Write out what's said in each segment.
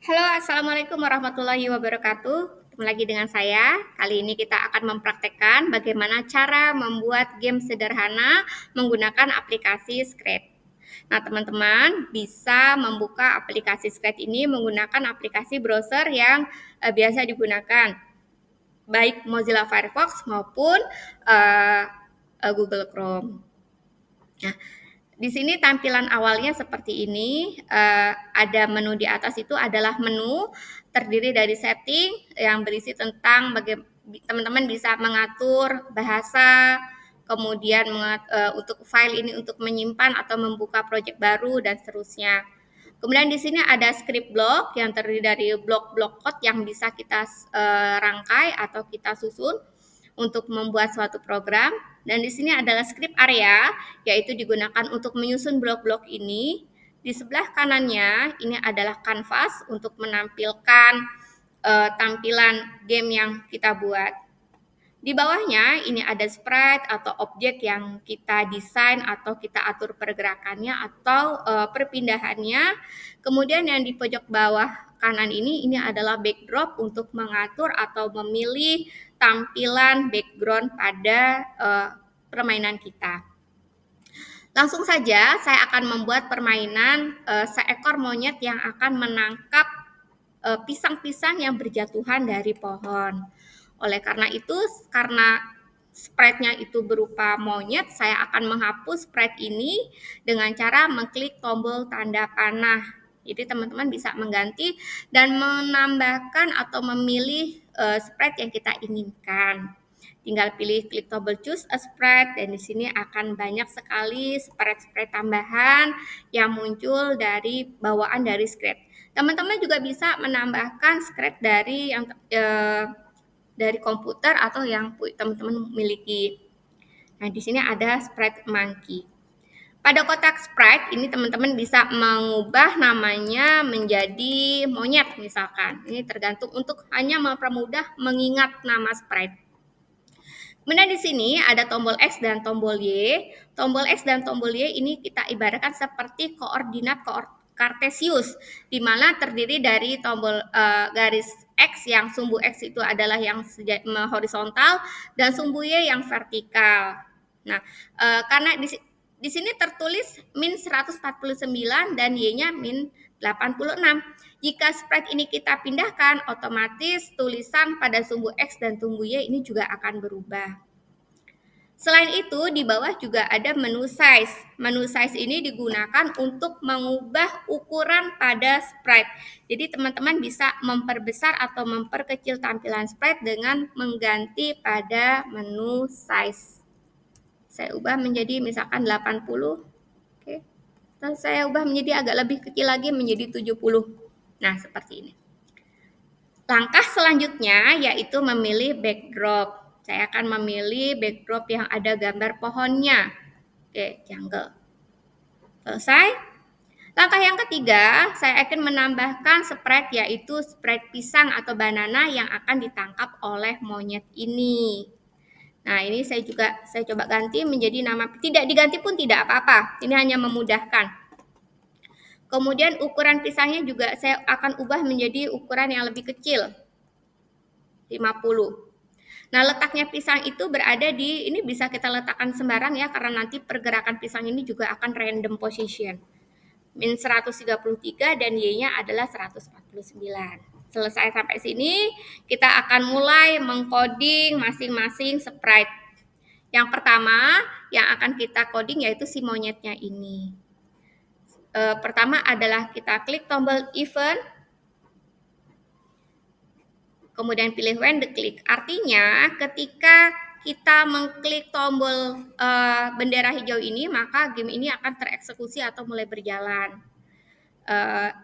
Halo, Assalamualaikum warahmatullahi wabarakatuh. Ketemu lagi dengan saya. Kali ini kita akan mempraktekkan bagaimana cara membuat game sederhana menggunakan aplikasi Scratch. Nah, teman-teman bisa membuka aplikasi Scratch ini menggunakan aplikasi browser yang biasa digunakan, baik Mozilla Firefox maupun uh, Google Chrome. Nah, di sini tampilan awalnya seperti ini, ada menu di atas itu adalah menu terdiri dari setting yang berisi tentang teman-teman bisa mengatur bahasa, kemudian untuk file ini untuk menyimpan atau membuka proyek baru dan seterusnya. Kemudian di sini ada script block yang terdiri dari blok-blok code yang bisa kita rangkai atau kita susun untuk membuat suatu program. Dan di sini adalah script area, yaitu digunakan untuk menyusun blok-blok ini. Di sebelah kanannya ini adalah canvas untuk menampilkan tampilan game yang kita buat. Di bawahnya ini ada sprite atau objek yang kita desain atau kita atur pergerakannya atau perpindahannya. Kemudian yang di pojok bawah kanan ini adalah backdrop untuk mengatur atau memilih tampilan background pada permainan kita. Langsung saja saya akan membuat permainan seekor monyet yang akan menangkap pisang-pisang yang berjatuhan dari pohon. Oleh karena itu, karena sprite-nya itu berupa monyet, saya akan menghapus sprite ini dengan cara mengklik tombol tanda panah. Jadi teman-teman bisa mengganti dan menambahkan atau memilih sprite yang kita inginkan. Tinggal pilih klik tombol choose a sprite dan di sini akan banyak sekali sprite-sprite tambahan yang muncul dari bawaan dari script. Teman-teman juga bisa menambahkan script dari yang dari komputer atau yang teman-teman miliki. Nah, di sini ada sprite monkey. Pada kotak sprite ini teman-teman bisa mengubah namanya menjadi monyet misalkan. Ini tergantung untuk hanya mempermudah mengingat nama sprite. Kemudian di sini ada tombol X dan tombol Y. Tombol X dan tombol Y ini kita ibaratkan seperti koordinat Kartesius, di mana terdiri dari tombol garis X yang sumbu X itu adalah yang horizontal dan sumbu Y yang vertikal. Nah, karena di sini tertulis min 149 dan Y-nya min 86. Jika sprite ini kita pindahkan, otomatis tulisan pada sumbu X dan sumbu Y ini juga akan berubah. Selain itu, di bawah juga ada menu size. Menu size ini digunakan untuk mengubah ukuran pada sprite. Jadi teman-teman bisa memperbesar atau memperkecil tampilan sprite dengan mengganti pada menu size. Saya ubah menjadi misalkan 80. Oke. Dan saya ubah menjadi agak lebih kecil lagi menjadi 70. Nah, seperti ini. Langkah selanjutnya yaitu memilih backdrop. Saya akan memilih backdrop yang ada gambar pohonnya. Oke, jungle. Selesai. Langkah yang ketiga, saya akan menambahkan sprite yaitu sprite pisang atau banana yang akan ditangkap oleh monyet ini. Nah, ini saya coba ganti menjadi nama, tidak diganti pun tidak apa-apa. Ini hanya memudahkan. Kemudian ukuran pisangnya juga saya akan ubah menjadi ukuran yang lebih kecil. 50. Nah, letaknya pisang itu berada di, ini bisa kita letakkan sembarang ya, karena nanti pergerakan pisang ini juga akan random position. Min 133 dan Y-nya adalah 149. Selesai sampai sini, kita akan mulai mengcoding masing-masing sprite. Yang pertama, yang akan kita coding yaitu si monyetnya ini. Pertama adalah kita klik tombol event, kemudian pilih when the click. Artinya ketika kita mengklik tombol bendera hijau ini, maka game ini akan tereksekusi atau mulai berjalan.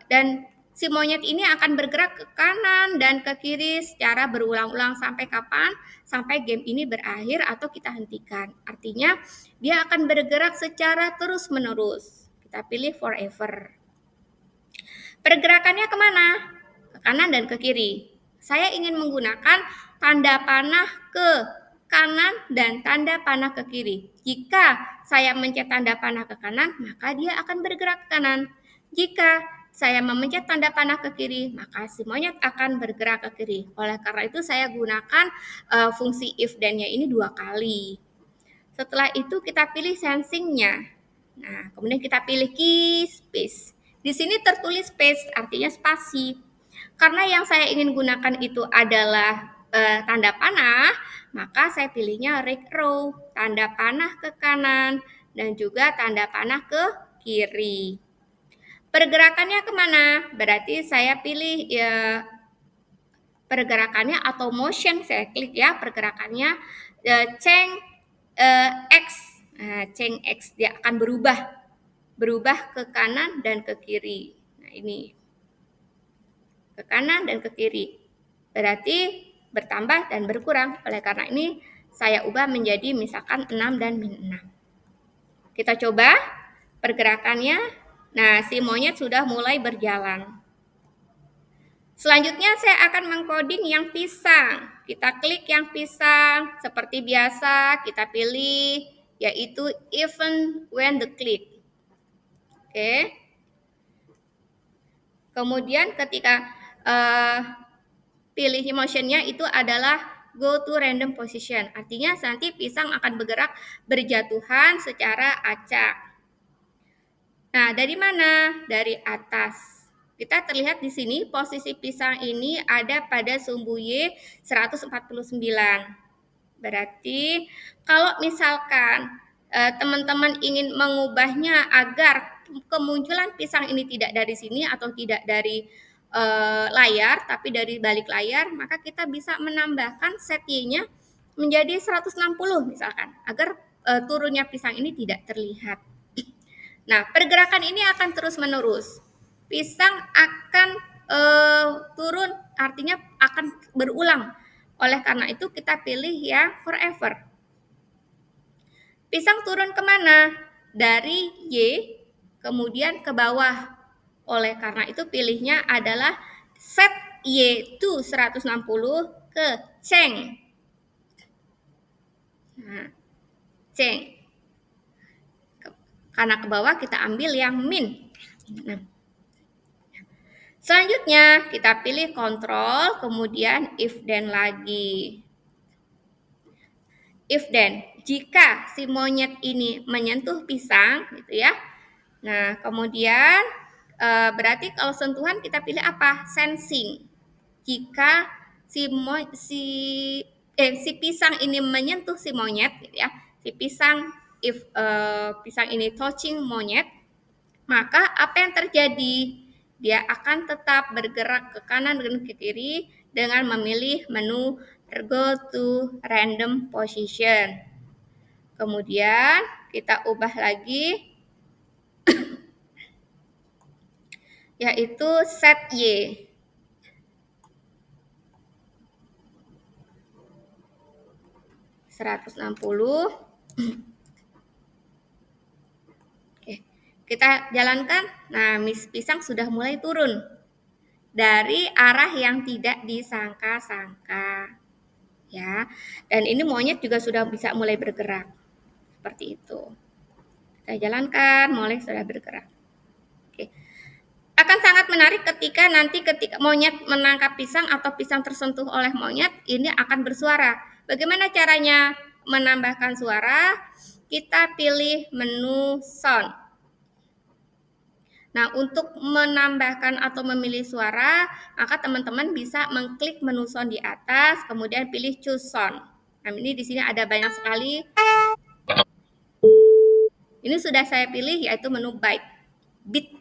Dan si monyet ini akan bergerak ke kanan dan ke kiri secara berulang-ulang sampai kapan? Sampai game ini berakhir atau kita hentikan. Artinya dia akan bergerak secara terus-menerus. Kita pilih forever. Pergerakannya kemana? Ke kanan dan ke kiri. Saya ingin menggunakan tanda panah ke kanan dan tanda panah ke kiri. Jika saya mencet tanda panah ke kanan, maka dia akan bergerak ke kanan. Jika saya memencet tanda panah ke kiri, maka si monyet akan bergerak ke kiri. Oleh karena itu saya gunakan fungsi if then-nya ini 2 kali. Setelah itu kita pilih sensing-nya. Nah, kemudian kita pilih key space. Di sini tertulis space, artinya spasi. Karena yang saya ingin gunakan itu adalah tanda panah, maka saya pilihnya right row, tanda panah ke kanan, dan juga tanda panah ke kiri. Pergerakannya kemana? Berarti saya pilih ya pergerakannya atau motion, saya klik ya pergerakannya change X. Nah, change X dia akan berubah ke kanan dan ke kiri. Nah, ini ke kanan dan ke kiri. Berarti bertambah dan berkurang. Oleh karena ini saya ubah menjadi misalkan 6 dan min 6. Kita coba pergerakannya. Nah, si monyet sudah mulai berjalan. Selanjutnya saya akan mengcoding yang pisang. Kita klik yang pisang seperti biasa, kita pilih yaitu even when the click. Oke. Kemudian ketika pilih motionnya itu adalah go to random position. Artinya nanti pisang akan bergerak berjatuhan secara acak. Nah, dari mana? Dari atas. Kita terlihat di sini posisi pisang ini ada pada sumbu Y 149. Berarti kalau misalkan teman-teman ingin mengubahnya agar kemunculan pisang ini tidak dari sini atau tidak dari layar tapi dari balik layar, maka kita bisa menambahkan set Y-nya menjadi 160 misalkan agar turunnya pisang ini tidak terlihat. Nah, pergerakan ini akan terus-menerus. Pisang akan turun, artinya akan berulang. Oleh karena itu kita pilih yang forever. Pisang turun kemana? Dari Y, kemudian ke bawah. Oleh karena itu pilihnya adalah set Y to 160 ke Ceng. Nah, Ceng. Karena ke bawah kita ambil yang min. Nah, selanjutnya kita pilih kontrol, kemudian if then lagi. If then, jika si monyet ini menyentuh pisang, gitu ya. Nah, kemudian berarti kalau sentuhan kita pilih apa? Sensing. Jika si pisang ini menyentuh si monyet, gitu ya. Si pisang, pisang ini touching monyet, maka apa yang terjadi? Dia akan tetap bergerak ke kanan dan ke kiri dengan memilih menu go to random position. Kemudian kita ubah lagi yaitu set Y. .160. Oke, kita jalankan. Nah, pisang sudah mulai turun dari arah yang tidak disangka-sangka. Ya, dan ini monyet juga sudah bisa mulai bergerak. Seperti itu. Kita jalankan, mulai sudah bergerak. Oke. Akan sangat menarik ketika monyet menangkap pisang atau pisang tersentuh oleh monyet, ini akan bersuara. Bagaimana caranya menambahkan suara? Kita pilih menu sound. Nah, untuk menambahkan atau memilih suara, maka teman-teman bisa mengklik menu sound di atas, kemudian pilih choose sound. Nah, ini di sini ada banyak sekali. Ini sudah saya pilih yaitu menu bite, bit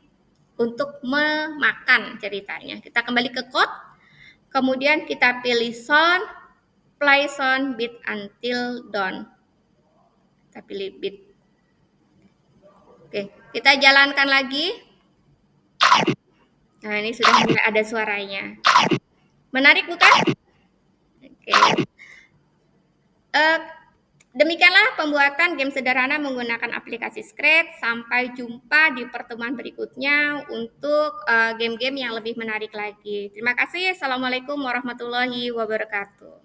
untuk memakan ceritanya. Kita kembali ke code, kemudian kita pilih sound, play sound bit until done. Kita pilih bit. Oke, kita jalankan lagi. Nah, ini sudah mulai ada suaranya. Menarik bukan? Oke. Demikianlah pembuatan game sederhana menggunakan aplikasi Scratch. Sampai jumpa di pertemuan berikutnya untuk game-game yang lebih menarik lagi. Terima kasih. Assalamualaikum warahmatullahi wabarakatuh.